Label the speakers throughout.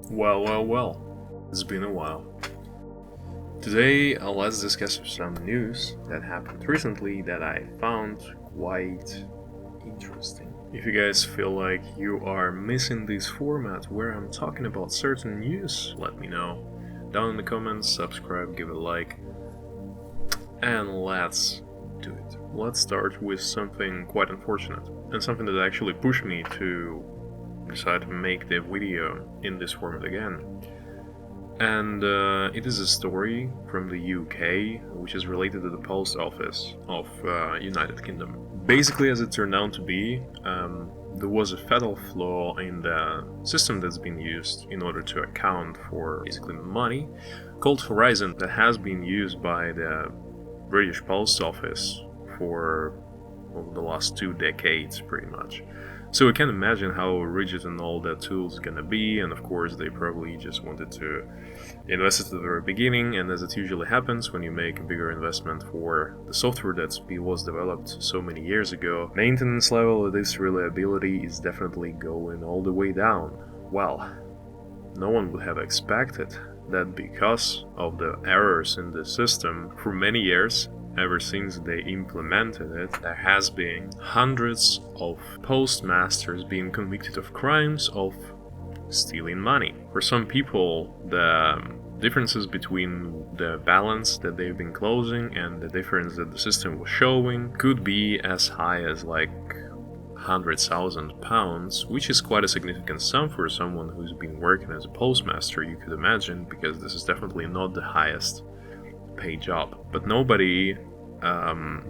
Speaker 1: Well, it's been a while. Today, let's discuss some news that happened recently that I found quite interesting. If you guys feel like you are missing this format where I'm talking about certain news, let me know. Down in the comments, subscribe, give it a like, and let's do it. Let's start with something quite unfortunate, and something that actually pushed me to decide to make the video in this format again. And it is a story from the UK, which is related to the post office of United Kingdom. Basically, as it turned out to be, there was a fatal flaw in the system that's been used in order to account for basically money, called Horizon, that has been used by the British Post Office for the last 2 decades, pretty much. So we can imagine how rigid and all that tool is gonna be, and of course they probably just wanted to invest it at the very beginning, and as it usually happens when you make a bigger investment for the software that was developed so many years ago, maintenance level of this reliability is definitely going all the way down. Well, no one would have expected that because of the errors in the system for many years, ever since they implemented it, there has been hundreds of postmasters being convicted of crimes of stealing money. For some people, the differences between the balance that they've been closing and the difference that the system was showing could be as high as like £100,000, which is quite a significant sum for someone who's been working as a postmaster, you could imagine, because this is definitely not the highest paid job. But nobody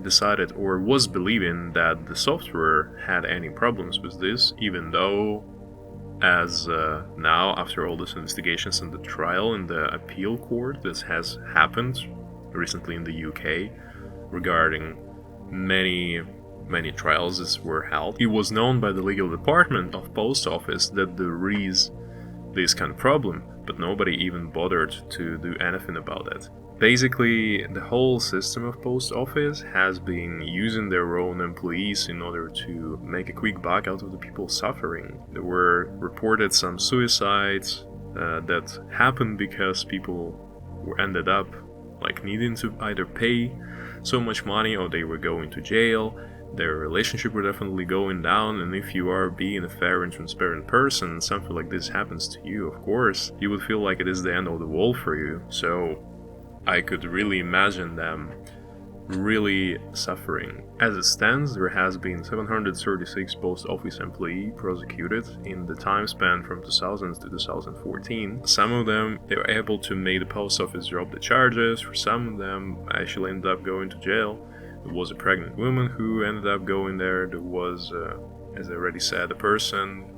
Speaker 1: decided or was believing that the software had any problems with this, even though as now, after all these investigations and the trial in the appeal court that has happened recently in the UK regarding many trials that were held, it was known by the legal department of Post Office that there is this kind of problem, but nobody even bothered to do anything about it. Basically, the whole system of Post Office has been using their own employees in order to make a quick buck out of the people suffering. There were reported some suicides that happened because people ended up like needing to either pay so much money or they were going to jail. Their relationship were definitely going down, and if you are being a fair and transparent person, something like this happens to you, of course, you would feel like it is the end of the world for you. So I could really imagine them really suffering. As it stands, there has been 736 post office employees prosecuted in the time span from 2000 to 2014. Some of them, they were able to make the post office drop the charges. For some of them, actually ended up going to jail. There was a pregnant woman who ended up going there. There was, as I already said, a person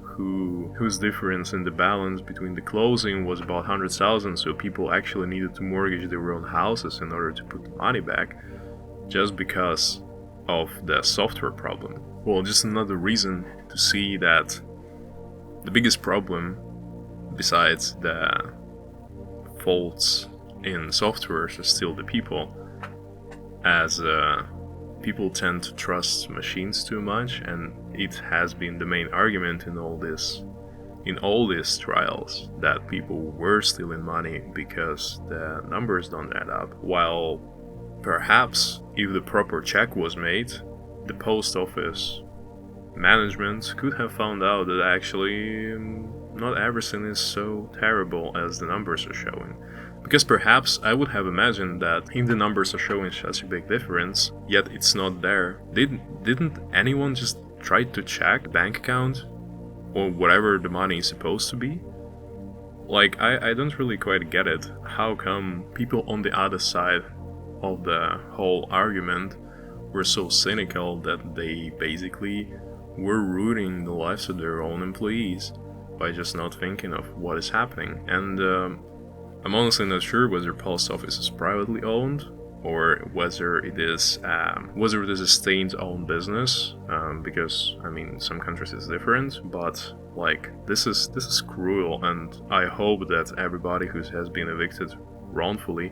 Speaker 1: whose difference in the balance between the closing was about 100,000, so people actually needed to mortgage their own houses in order to put the money back, just because of the software problem. Well, just another reason to see that the biggest problem, besides the faults in software, is still the people, as people tend to trust machines too much, and it has been the main argument in all these trials that people were stealing money because the numbers don't add up. While perhaps if the proper check was made, the post office management could have found out that actually not everything is so terrible as the numbers are showing. Because perhaps I would have imagined that if the numbers are showing such a big difference, yet it's not there, didn't anyone just try to check the bank account or whatever the money is supposed to be? Like, I don't really quite get it. How come people on the other side of the whole argument were so cynical that they basically were ruining the lives of their own employees by just not thinking of what is happening? And I'm honestly not sure whether post office is privately owned or whether it is a state-owned business, because I mean some countries it's different, but like this is cruel, and I hope that everybody who has been evicted wrongfully,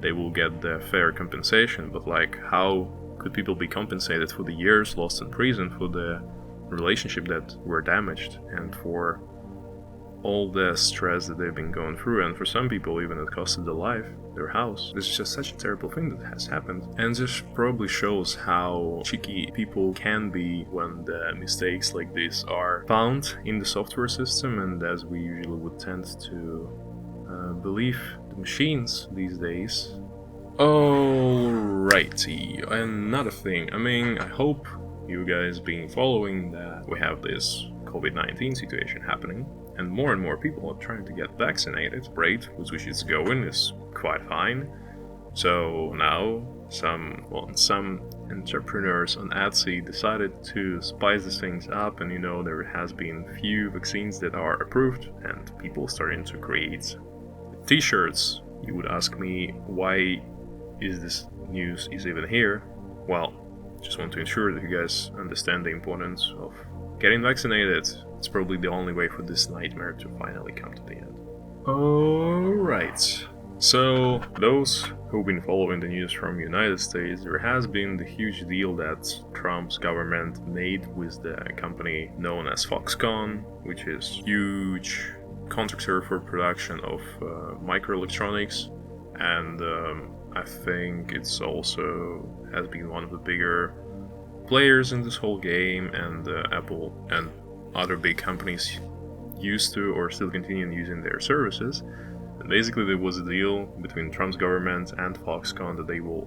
Speaker 1: they will get the fair compensation. But like, how could people be compensated for the years lost in prison, for the relationship that were damaged, and for all the stress that they've been going through, and for some people even it costed their life, their house. This is just such a terrible thing that has happened, and this probably shows how cheeky people can be when the mistakes like this are found in the software system, and as we usually would tend to believe the machines these days. Alrighty, another thing, I hope you guys been following that we have this COVID-19 situation happening, and more people are trying to get vaccinated. Rate with which it's going is quite fine. So now some entrepreneurs on Etsy decided to spice these things up, and there has been few vaccines that are approved, and people starting to create t-shirts. You would ask me, why is this news even here? Well, just want to ensure that you guys understand the importance of getting vaccinated. It's probably the only way for this nightmare to finally come to the end. Alright, so those who've been following the news from the United States, there has been the huge deal that Trump's government made with the company known as Foxconn, which is huge contractor for production of microelectronics, and I think it's also has been one of the bigger players in this whole game, and Apple and other big companies used to or still continue using their services. And basically there was a deal between Trump's government and Foxconn that they will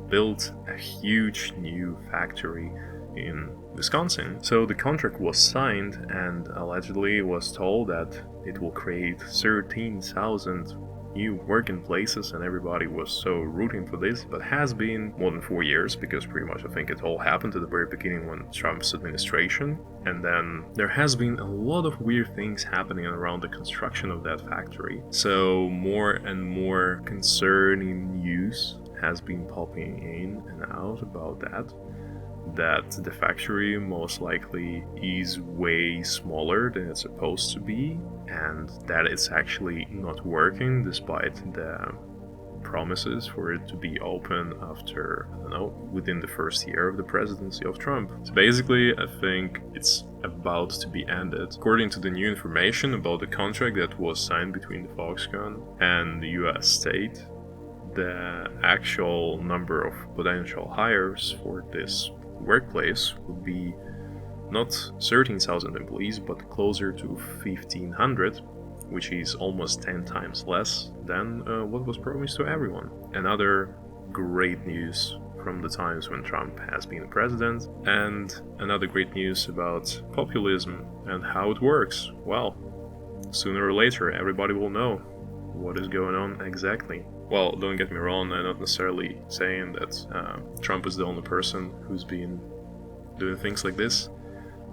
Speaker 1: build a huge new factory in Wisconsin. So the contract was signed, and allegedly was told that it will create 13,000 new working places, and everybody was so rooting for this, but has been more than 4 years, because pretty much I think it all happened at the very beginning when Trump's administration, and then there has been a lot of weird things happening around the construction of that factory. So more and more concerning news has been popping in and out about that the factory most likely is way smaller than it's supposed to be, and that it's actually not working despite the promises for it to be open after, within the first year of the presidency of Trump. So basically, I think it's about to be ended. According to the new information about the contract that was signed between the Foxconn and the US state, the actual number of potential hires for this workplace would be not 13,000 employees, but closer to 1,500, which is almost 10 times less than what was promised to everyone. Another great news from the times when Trump has been president, and another great news about populism and how it works. Well, sooner or later everybody will know what is going on exactly. Well, don't get me wrong, I'm not necessarily saying that Trump is the only person who's been doing things like this.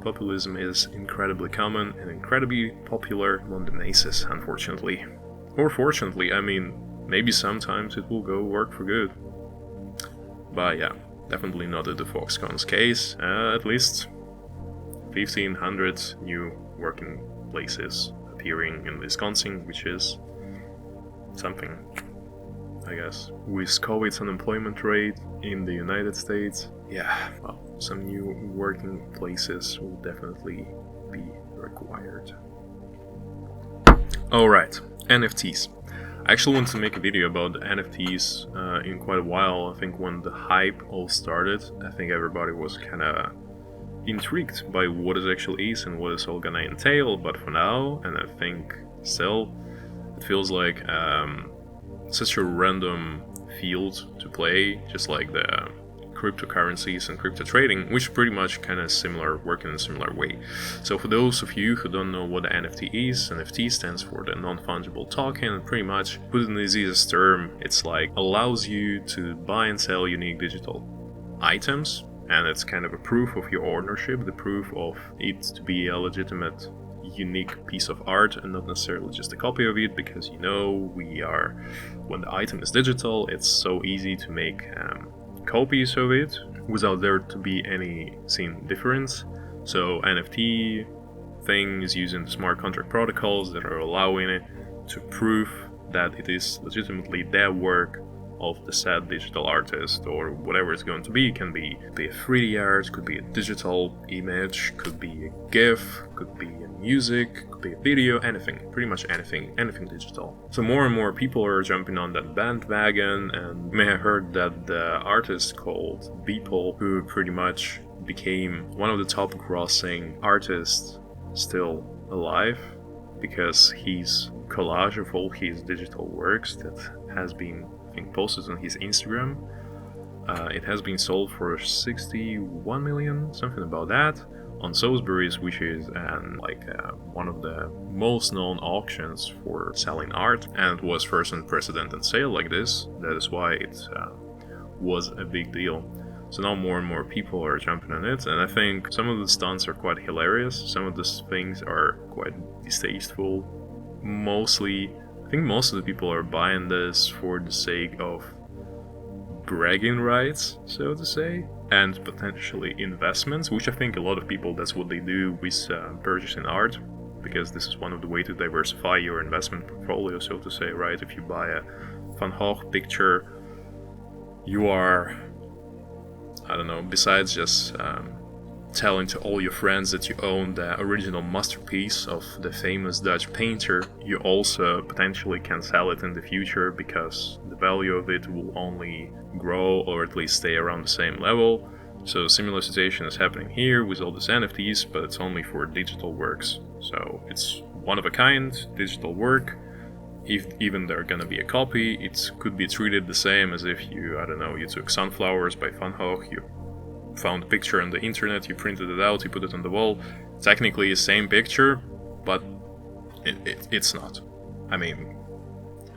Speaker 1: Populism is incredibly common and incredibly popular among the masses, unfortunately. Or fortunately, maybe sometimes it will go work for good. But yeah, definitely not in the Foxconn's case. At least 1,500 new working places appearing in Wisconsin, which is something, I guess. With COVID's unemployment rate in the United States, well, some new working places will definitely be required. Alright, NFTs. I actually want to make a video about the NFTs in quite a while. I think when the hype all started, I think everybody was kinda intrigued by what it actually is and what it's all gonna entail, but for now, and I think still, it feels like such a random field to play, just like the cryptocurrencies and crypto trading, which pretty much kind of similar, work in a similar way. So for those of you who don't know what the NFT is, NFT stands for the non-fungible token, and pretty much, put in the easiest term, it's like allows you to buy and sell unique digital items, and it's kind of a proof of your ownership, the proof of it to be a legitimate unique piece of art and not necessarily just a copy of it, because when the item is digital, it's so easy to make copies of it without there to be any seen difference. So NFT thing is using the smart contract protocols that are allowing it to prove that it is legitimately their work of the said digital artist or whatever it's going to be. It can be a 3D art, could be a digital image, could be a GIF, could be a music, could be a video, anything, pretty much anything digital. So more and more people are jumping on that bandwagon, and you may have heard that the artist called Beeple, who pretty much became one of the top grossing artists still alive, because he's collage of all his digital works that has been, I think, posted on his Instagram. It has been sold for 61 million, something about that, on Sainsbury's, which is one of the most known auctions for selling art, and was first unprecedented sale like this. That is why it was a big deal. So now more and more people are jumping on it, and I think some of the stunts are quite hilarious, some of the things are quite distasteful. I think most of the people are buying this for the sake of bragging rights, so to say, and potentially investments, which I think a lot of people, that's what they do with purchasing art, because this is one of the ways to diversify your investment portfolio, so to say, right? If you buy a Van Gogh picture, you are, I don't know, besides just telling to all your friends that you own the original masterpiece of the famous Dutch painter, you also potentially can sell it in the future, because the value of it will only grow or at least stay around the same level. So a similar situation is happening here with all these NFTs, but it's only for digital works. So it's one of a kind digital work. If even they're gonna be a copy, it could be treated the same as if you, I don't know, you took sunflowers by Van Gogh, you found a picture on the internet, you printed it out, you put it on the wall. Technically the same picture, but it's not. I mean,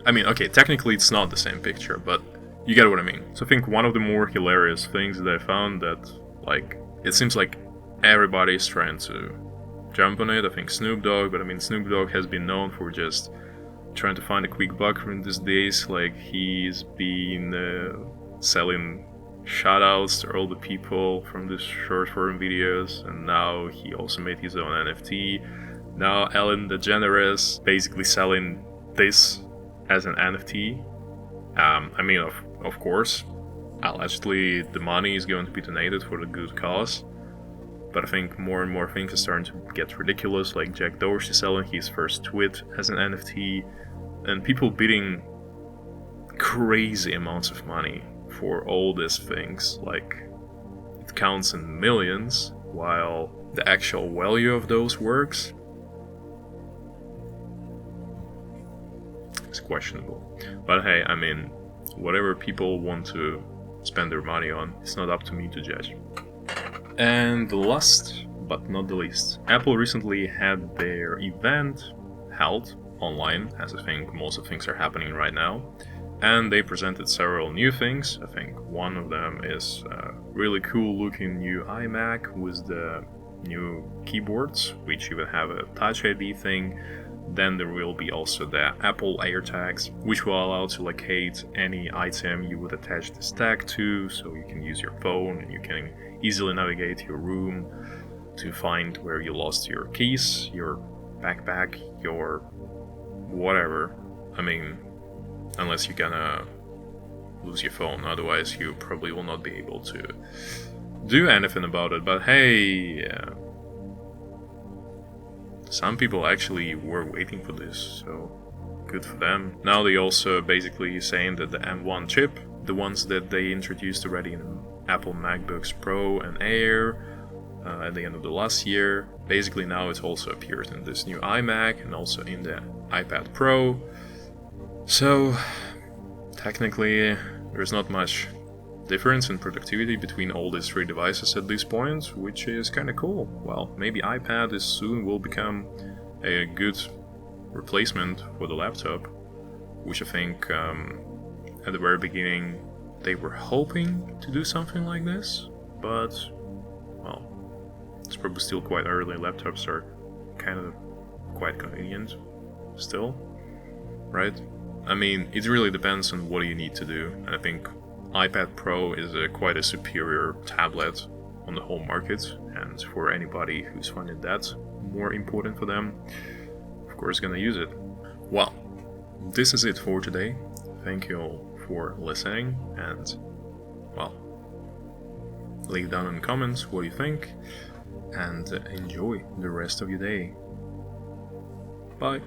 Speaker 1: okay, technically it's not the same picture, but you get what I mean. So I think one of the more hilarious things that I found, that it seems like everybody's trying to jump on it. I think Snoop Dogg, but I mean, Snoop Dogg has been known for just trying to find a quick buck in these days. Like, he's been selling shoutouts to all the people from these short form videos, and now he also made his own NFT. Now Ellen DeGeneres basically selling this as an NFT. I mean, of course, allegedly the money is going to be donated for the good cause, but I think more and more things are starting to get ridiculous, like Jack Dorsey selling his first tweet as an NFT, and people bidding crazy amounts of money for all these things. Like, it counts in millions, while the actual value of those works is questionable. But hey, I mean, whatever people want to spend their money on, it's not up to me to judge. And the last but not the least, Apple recently had their event held online, as I think most of things are happening right now, and they presented several new things. I think one of them is a really cool looking new iMac with the new keyboards, which even have a Touch ID thing. Then there will be also the Apple AirTags, which will allow to locate any item you would attach this tag to, so you can use your phone and you can easily navigate your room to find where you lost your keys, your backpack, your whatever. I mean, unless you're gonna lose your phone, otherwise you probably will not be able to do anything about it. But hey, some people actually were waiting for this, so good for them. Now they also basically saying that the M1 chip, the ones that they introduced already in Apple MacBooks Pro and Air at the end of the last year, basically now it also appears in this new iMac and also in the iPad Pro. So technically there's not much difference in productivity between all these three devices at this point, which is kind of cool. Well, maybe iPad is soon will become a good replacement for the laptop, which I think at the very beginning they were hoping to do something like this, but well, it's probably still quite early. Laptops are kind of quite convenient still, right? I mean, it really depends on what you need to do, and I think iPad Pro is quite a superior tablet on the whole market, and for anybody who's finding that more important for them, of course gonna use it. Well, this is it for today. Thank you all for listening, and, well, leave down in the comments what you think, and enjoy the rest of your day. Bye.